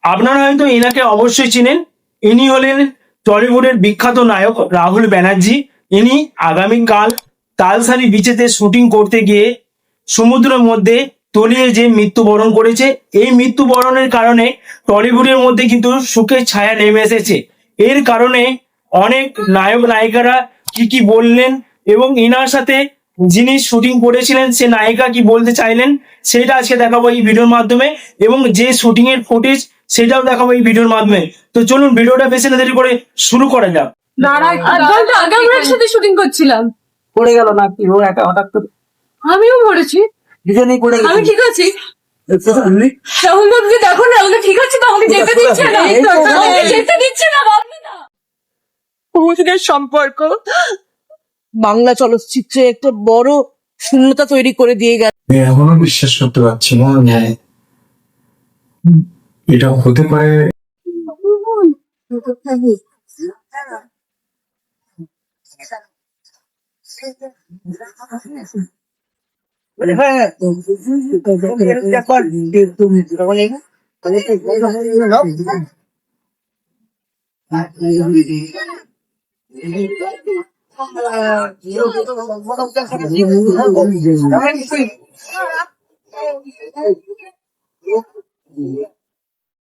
আপনারা হয়তো এনাকে অবশ্যই চিনেন। ইনি হলেন টলিউডের বিখ্যাত নায়ক রাহুল ব্যানার্জি। ইনি আগামীকাল তালসারি বিচেতে শুটিং করতে গিয়ে সমুদ্রের মধ্যে তলিয়ে যে মৃত্যুবরণ করেছে। এই মৃত্যুবরণের কারণে টলিউডের মধ্যে কিন্তু শোকের ছায়া নেমে এসেছে। এর কারণে অনেক নায়ক নায়িকারা কি কি বললেন এবং ইনার সাথে যিনি শুটিং করেছিলেন সে নায়িকা কি বলতে চাইলেন সেটা আজকে দেখাবো এই ভিডিওর মাধ্যমে, এবং যে শুটিং এর ফুটেজ সেটাও দেখাবো এই ভিডিওর মাধ্যমে। তো চলুন ভিডিওটা বেশি না দেরি করে শুরু করা যাক। আগে আমরা একসাথে শুটিং করছিলাম, পড়ে গেল না কি ও একা হঠাৎ করে আমিও মরেছি। দুজনেই পড়ে গেল। আমি ঠিক আছি। রাহুল বাবুকে দেখো না, আমাকে ঠিক আছে তো, আমাকে যেতে দিচ্ছে না, আমাকে যেতে দিচ্ছে না, ভাববে না। বহুদিনের সম্পর্ক বাংলা চলচ্চিত্রে একটা বড় শূন্যতা তৈরি করে দিয়ে গেল। এখনো বিশ্বাস করতে পারছি না এটা হতে পারে।